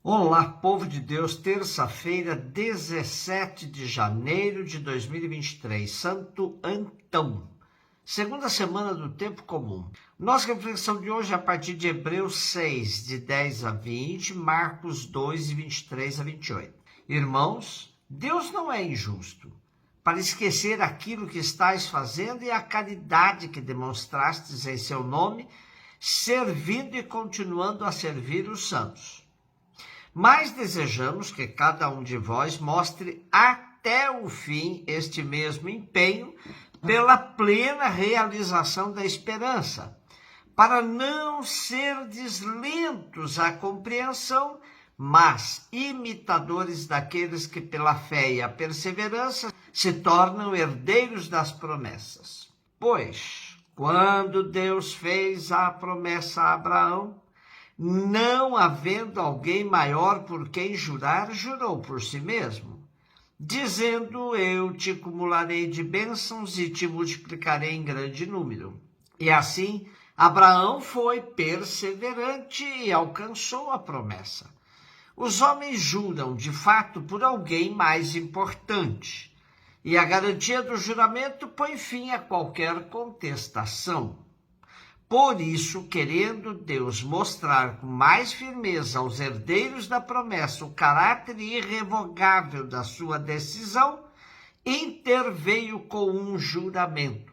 Olá, povo de Deus, terça-feira, 17 de janeiro de 2023, Santo Antão, segunda semana do tempo comum. Nossa reflexão de hoje é a partir de Hebreus 6, de 10 a 20, Marcos 2, de 23 a 28. Irmãos, Deus não é injusto, para esquecer aquilo que estáis fazendo e a caridade que demonstrastes em seu nome, servindo e continuando a servir os santos. Mas desejamos que cada um de vós mostre até o fim este mesmo empenho pela plena realização da esperança, para não serdes lentos à compreensão, mas imitadores daqueles que pela fé e a perseverança se tornam herdeiros das promessas. Pois, quando Deus fez a promessa a Abraão, não havendo alguém maior por quem jurar, jurou por si mesmo, dizendo: eu te acumularei de bênçãos e te multiplicarei em grande número. E assim, Abraão foi perseverante e alcançou a promessa. Os homens juram, de fato, por alguém mais importante, e a garantia do juramento põe fim a qualquer contestação. Por isso, querendo Deus mostrar com mais firmeza aos herdeiros da promessa o caráter irrevogável da sua decisão, interveio com um juramento.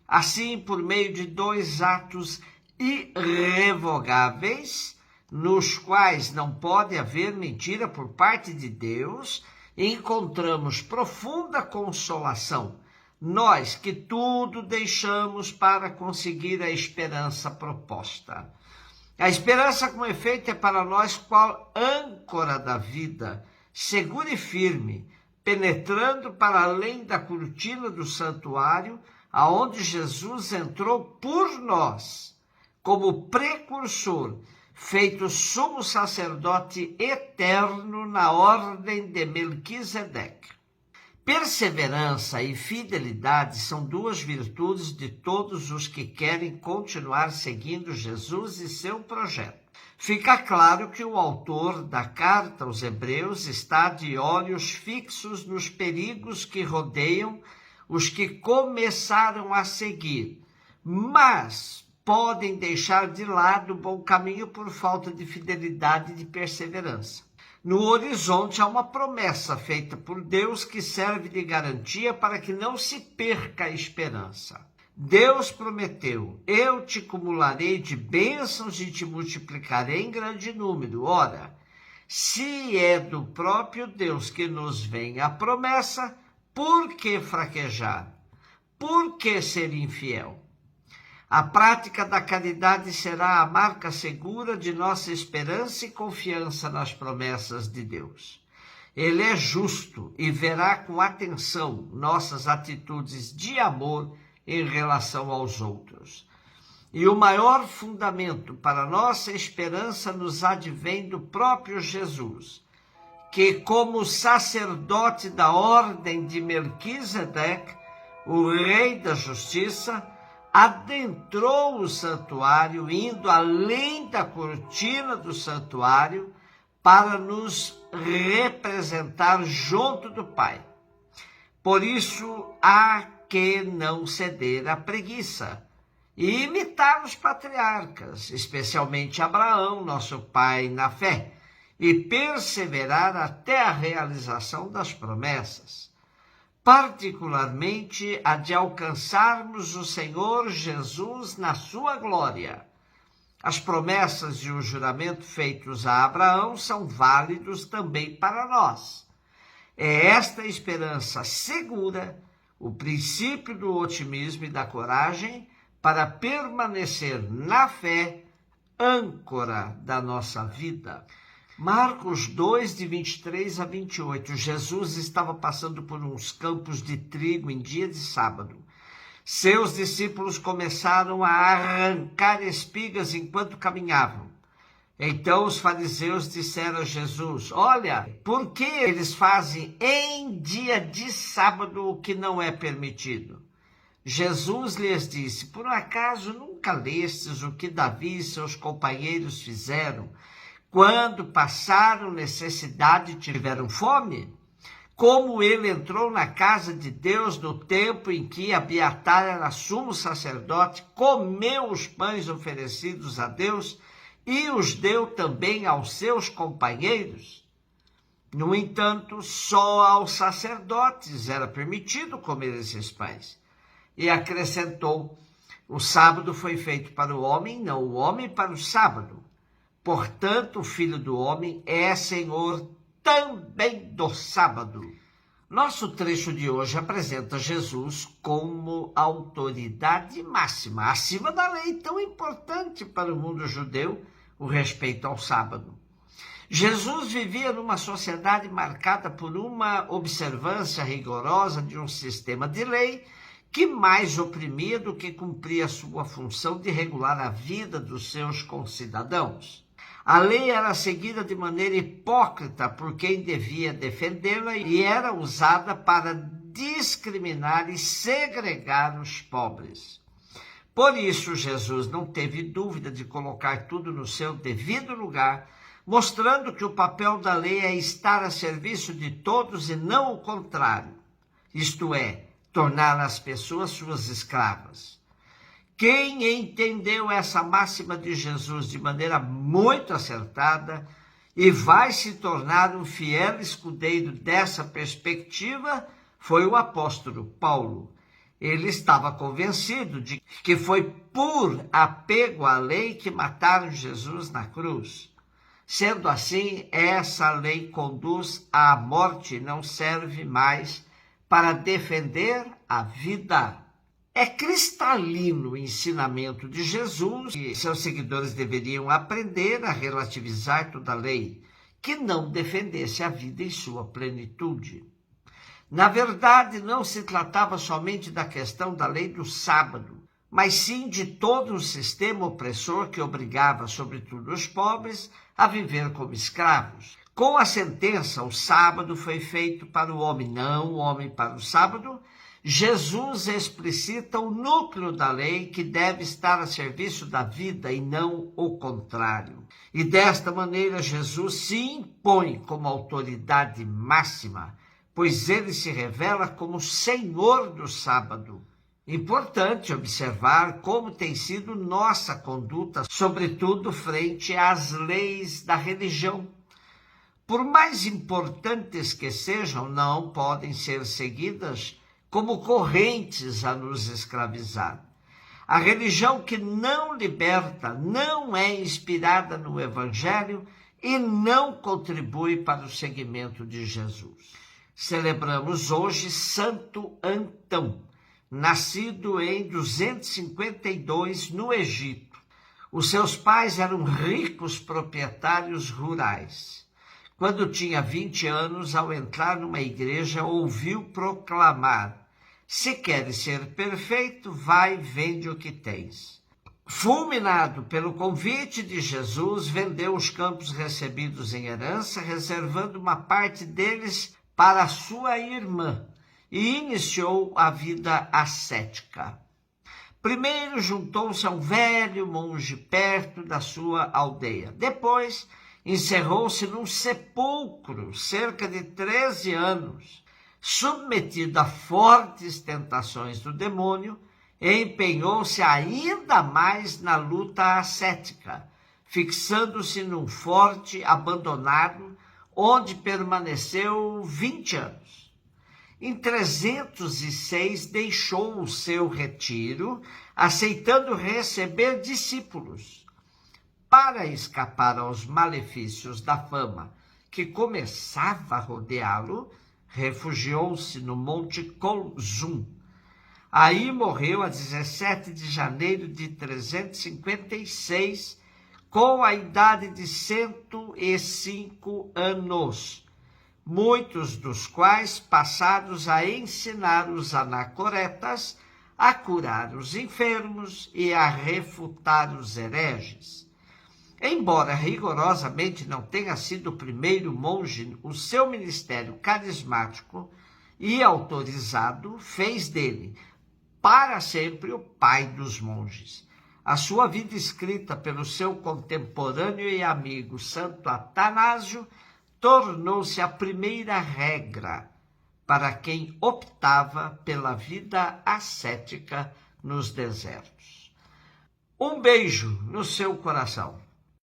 Assim, por meio de dois atos irrevogáveis, nos quais não pode haver mentira por parte de Deus, encontramos profunda consolação, nós que tudo deixamos para conseguir a esperança proposta. A esperança, com efeito, é para nós qual âncora da vida, segura e firme, penetrando para além da cortina do santuário, aonde Jesus entrou por nós, como precursor, feito sumo sacerdote eterno na ordem de Melquisedeque. Perseverança e fidelidade são duas virtudes de todos os que querem continuar seguindo Jesus e seu projeto. Fica claro que o autor da carta aos Hebreus está de olhos fixos nos perigos que rodeiam os que começaram a seguir, mas podem deixar de lado o bom caminho por falta de fidelidade e de perseverança. No horizonte há uma promessa feita por Deus que serve de garantia para que não se perca a esperança. Deus prometeu: eu te acumularei de bênçãos e te multiplicarei em grande número. Ora, se é do próprio Deus que nos vem a promessa, por que fraquejar? Por que ser infiel? A prática da caridade será a marca segura de nossa esperança e confiança nas promessas de Deus. Ele é justo e verá com atenção nossas atitudes de amor em relação aos outros. E o maior fundamento para nossa esperança nos advém do próprio Jesus, que, como sacerdote da ordem de Melquisedeque, o rei da justiça, adentrou o santuário, indo além da cortina do santuário, para nos representar junto do Pai. Por isso, há que não ceder à preguiça e imitar os patriarcas, especialmente Abraão, nosso pai na fé, e perseverar até a realização das promessas, particularmente a de alcançarmos o Senhor Jesus na sua glória. As promessas e o juramento feitos a Abraão são válidos também para nós. É esta esperança segura, o princípio do otimismo e da coragem para permanecer na fé, âncora da nossa vida. Marcos 2, de 23 a 28, Jesus estava passando por uns campos de trigo em dia de sábado. Seus discípulos começaram a arrancar espigas enquanto caminhavam. Então os fariseus disseram a Jesus: olha, por que eles fazem em dia de sábado o que não é permitido? Jesus lhes disse: por acaso nunca lestes o que Davi e seus companheiros fizeram quando passaram necessidade e tiveram fome? Como ele entrou na casa de Deus no tempo em que Abiatar era sumo sacerdote, comeu os pães oferecidos a Deus e os deu também aos seus companheiros? No entanto, só aos sacerdotes era permitido comer esses pães. E acrescentou: o sábado foi feito para o homem, não o homem para o sábado. Portanto, o Filho do Homem é Senhor também do sábado. Nosso trecho de hoje apresenta Jesus como autoridade máxima, acima da lei tão importante para o mundo judeu, o respeito ao sábado. Jesus vivia numa sociedade marcada por uma observância rigorosa de um sistema de lei que mais oprimia do que cumpria sua função de regular a vida dos seus concidadãos. A lei era seguida de maneira hipócrita por quem devia defendê-la e era usada para discriminar e segregar os pobres. Por isso, Jesus não teve dúvida de colocar tudo no seu devido lugar, mostrando que o papel da lei é estar a serviço de todos e não o contrário, isto é, tornar as pessoas suas escravas. Quem entendeu essa máxima de Jesus de maneira muito acertada e vai se tornar um fiel escudeiro dessa perspectiva foi o apóstolo Paulo. Ele estava convencido de que foi por apego à lei que mataram Jesus na cruz. Sendo assim, essa lei conduz à morte e não serve mais para defender a vida. É cristalino o ensinamento de Jesus e seus seguidores deveriam aprender a relativizar toda a lei, que não defendesse a vida em sua plenitude. Na verdade, não se tratava somente da questão da lei do sábado, mas sim de todo um sistema opressor que obrigava, sobretudo os pobres, a viver como escravos. Com a sentença, o sábado foi feito para o homem, não o homem para o sábado, Jesus explicita o núcleo da lei que deve estar a serviço da vida e não o contrário. E desta maneira Jesus se impõe como autoridade máxima, pois ele se revela como Senhor do sábado. Importante observar como tem sido nossa conduta, sobretudo frente às leis da religião. Por mais importantes que sejam, não podem ser seguidas como correntes a nos escravizar. A religião que não liberta não é inspirada no Evangelho e não contribui para o seguimento de Jesus. Celebramos hoje Santo Antão, nascido em 252 no Egito. Os seus pais eram ricos proprietários rurais. Quando tinha 20 anos, ao entrar numa igreja, ouviu proclamar: se queres ser perfeito, vai e vende o que tens. Fulminado pelo convite de Jesus, vendeu os campos recebidos em herança, reservando uma parte deles para sua irmã, e iniciou a vida ascética. Primeiro juntou-se a um velho monge perto da sua aldeia. Depois encerrou-se num sepulcro cerca de 13 anos. Submetido a fortes tentações do demônio, empenhou-se ainda mais na luta ascética, fixando-se num forte abandonado, onde permaneceu 20 anos. Em 306, deixou o seu retiro, aceitando receber discípulos. Para escapar aos malefícios da fama que começava a rodeá-lo, refugiou-se no Monte Colzum. Aí morreu a 17 de janeiro de 356, com a idade de 105 anos, muitos dos quais passados a ensinar os anacoretas, a curar os enfermos e a refutar os hereges. Embora rigorosamente não tenha sido o primeiro monge, o seu ministério carismático e autorizado fez dele, para sempre, o pai dos monges. A sua vida escrita pelo seu contemporâneo e amigo Santo Atanásio tornou-se a primeira regra para quem optava pela vida ascética nos desertos. Um beijo no seu coração.